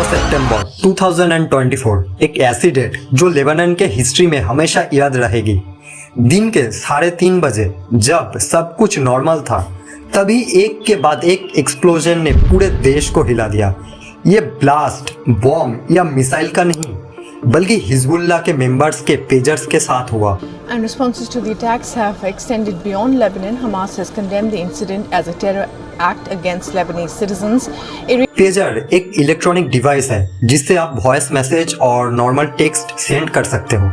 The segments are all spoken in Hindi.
सितंबर 2024 एक ऐसी डेट जो लेबनान के हिस्ट्री में हमेशा याद रहेगी। दिन के 3:30 बजे जब सब कुछ नॉर्मल था, तभी एक के बाद एक एक्सप्लोजन ने पूरे देश को हिला दिया। ये ब्लास्ट बॉम्ब या मिसाइल का नहीं, बल्कि हिजबुल्लाह के मेंबर्स के पेजर्स के साथ हुआ। And responses to the attacks have extended beyond Lebanon. Hamas has condemned the incident as a terror act against Lebanese citizens. Pager एक इलेक्ट्रॉनिक डिवाइस है जिससे आप वॉइस मैसेज और नॉर्मल टेक्स्ट सेंड कर सकते हो।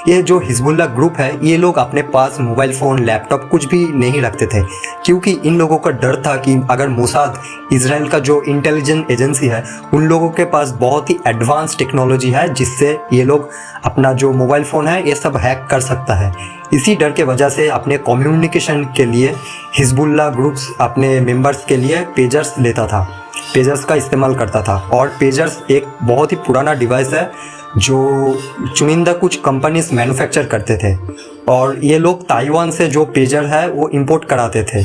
ये जो हिजबुल्लाह ग्रुप है, ये लोग अपने पास मोबाइल फ़ोन, लैपटॉप कुछ भी नहीं रखते थे, क्योंकि इन लोगों का डर था कि अगर मोसाद, इजराइल का जो इंटेलिजेंस एजेंसी है, उन लोगों के पास बहुत ही एडवांस टेक्नोलॉजी है जिससे ये लोग अपना जो मोबाइल फ़ोन है ये सब हैक कर सकता है। इसी डर के वजह से अपने कम्युनिकेशन के लिए हिजबुल्लाह ग्रुप्स अपने मेंबर्स के लिए पेजर्स लेता था, पेजर्स का इस्तेमाल करता था। और पेजर्स एक बहुत ही पुराना डिवाइस है जो चुनिंदा कुछ कंपनीज मैन्युफैक्चर करते थे, और ये लोग ताइवान से जो पेजर है वो इंपोर्ट कराते थे।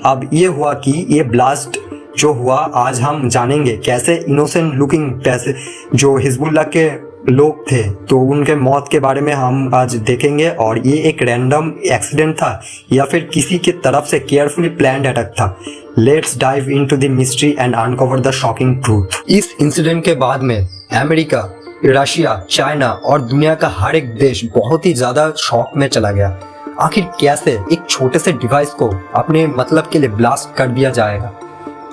अब ये हुआ कि ये ब्लास्ट जो हुआ, आज हम जानेंगे कैसे इनोसेंट लुकिंग पैसे जो हिजबुल्लाह के लोग थे, तो उनके मौत के बारे में हम आज देखेंगे। और ये एक रैंडम एक्सीडेंट था या फिर किसी की तरफ से केयरफुली प्लान्ड अटैक था। Let's dive into the mystery and uncover the shocking truth. इस इंसिडेंट के बाद में अमेरिका, रशिया, चाइना और दुनिया का हर एक देश बहुत ही ज़्यादा शॉक में चला गया। आखिर कैसे एक छोटे से डिवाइस को अपने मतलब के लिए ब्लास्ट कर दिया जाएगा?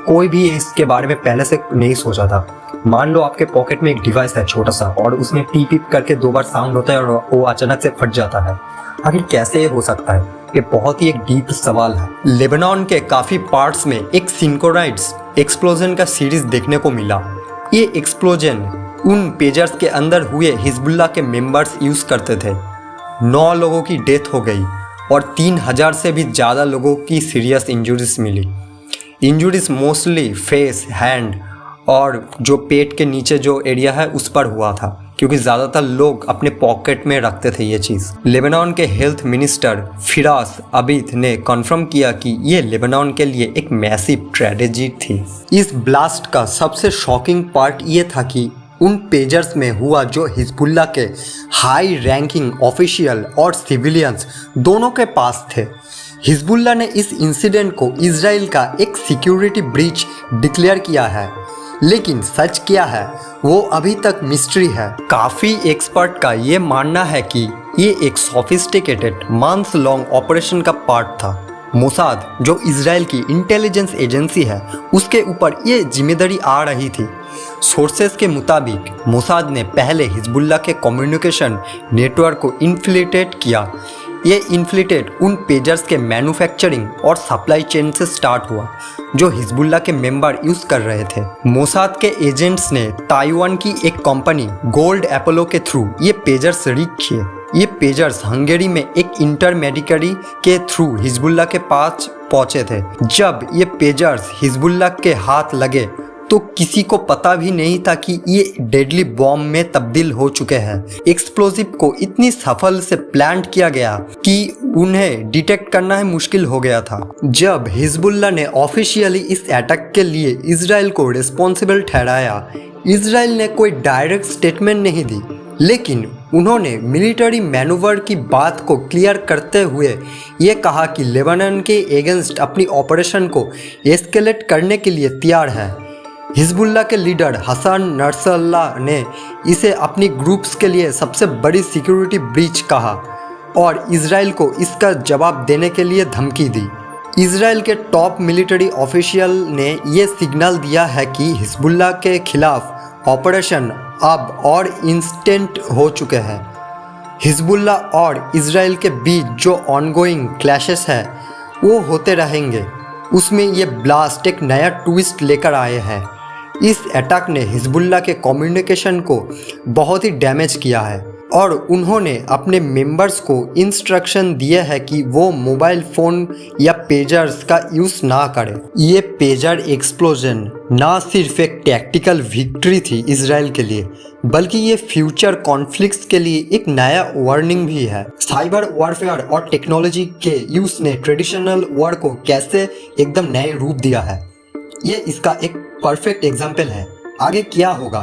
कोई भी इसके बारे में पहले से नहीं सोचा था। मान लो आपके पॉकेट में एक डिवाइस है छोटा सा, और उसमें पीप पीप करके 2 बार साउंड होता है और वो अचानक से फट जाता है। आखिर कैसे ये हो सकता है? ये बहुत ही एक डीप सवाल है। लेबनान के काफ़ी पार्ट्स में एक सिंक्रोनाइज्ड एक्सप्लोजन का सीरीज देखने को मिला। ये एक्सप्लोजन उन पेजर्स के अंदर हुए हिजबुल्लाह के मेंबर्स यूज़ करते थे। 9 लोगों की डेथ हो गई और 3000 से भी ज़्यादा लोगों की सीरियस इंजरीज मिली। इंजरीज मोस्टली फेस, हैंड और जो पेट के नीचे जो एरिया है उस पर हुआ था, क्योंकि ज़्यादातर लोग अपने पॉकेट में रखते थे ये चीज़। लेबनान के हेल्थ मिनिस्टर फिरास अबीद ने कन्फर्म किया कि ये लेबनान के लिए एक मैसिव ट्रेजेडी थी। इस ब्लास्ट का सबसे शॉकिंग पार्ट ये था कि उन पेजर्स में हुआ जो हिजबुल्लाह के हाई रैंकिंग ऑफिशियल और सिविलियंस दोनों के पास थे। हिजबुल्लाह ने इस इंसिडेंट को इजराइल का एक सिक्योरिटी ब्रीच डिक्लेयर किया है, लेकिन सच क्या है वो अभी तक मिस्ट्री है। काफ़ी एक्सपर्ट का ये मानना है कि ये एक सोफिस्टिकेटेड मंथ्स लॉन्ग ऑपरेशन का पार्ट था। मोसाद, जो इजराइल की इंटेलिजेंस एजेंसी है, उसके ऊपर ये जिम्मेदारी आ रही थी। सोर्सेस के मुताबिक मोसाद ने पहले हिजबुल्लाह के कम्युनिकेशन नेटवर्क को इन्फिल्ट्रेट किया। ये इन्फिल्ट्रेट उन पेजर्स के मैन्युफैक्चरिंग और सप्लाई चेन से स्टार्ट हुआ जो हिजबुल्लाह के मेंबर यूज़ कर रहे थे। मोसाद के एजेंट्स ने ताइवान की एक कंपनी गोल्ड एपोलो के थ्रू ये पेजर्स रीक किए। ये पेजर्स हंगेरी में एक इंटरमेडिकरी के थ्रू हिजबुल्लाह के पास पहुंचे थे। जब ये पेजर्स हिजबुल्लाह के हाथ लगे तो किसी को पता भी नहीं था कि ये डेडली बॉम्ब में तब्दील हो चुके हैं। एक्सप्लोजिव को इतनी सफल से प्लान किया गया कि उन्हें डिटेक्ट करना ही मुश्किल हो गया था। जब हिजबुल्लाह ने ऑफिशियली इस अटैक के लिए इजराइल को रिस्पॉन्सिबल ठहराया, इजराइल ने कोई डायरेक्ट स्टेटमेंट नहीं दी, लेकिन उन्होंने मिलिट्री मैनूवर की बात को क्लियर करते हुए ये कहा कि लेबनान के अगेंस्ट अपनी ऑपरेशन को एस्केलेट करने के लिए तैयार है। हिजबुल्लाह के लीडर हसन नसरल्लाह ने इसे अपनी ग्रुप्स के लिए सबसे बड़ी सिक्योरिटी ब्रीच कहा और इजराइल को इसका जवाब देने के लिए धमकी दी। इजराइल के टॉप मिलिट्री ऑफिशियल ने ये सिग्नल दिया है कि हिजबुल्लाह के खिलाफ ऑपरेशन अब और इंस्टेंट हो चुके हैं। हिजबुल्लाह और इजराइल के बीच जो ऑनगोइंग क्लैशेस हैं वो होते रहेंगे, उसमें ये ब्लास्ट एक नया ट्विस्ट लेकर आए हैं। इस अटैक ने हिजबुल्लाह के कम्युनिकेशन को बहुत ही डैमेज किया है और उन्होंने अपने मेंबर्स को इंस्ट्रक्शन दिए है कि वो मोबाइल फ़ोन या पेजर्स का यूज़ ना करें। ये पेजर एक्सप्लोजन ना सिर्फ एक टैक्टिकल विक्ट्री थी इजराइल के लिए, बल्कि ये फ्यूचर कॉन्फ्लिक्ट्स के लिए एक नया वार्निंग भी है। साइबर वॉरफेयर और टेक्नोलॉजी के यूज़ ने ट्रेडिशनल वॉर को कैसे एकदम नए रूप दिया है, ये इसका एक परफेक्ट एग्जाम्पल है। आगे क्या होगा?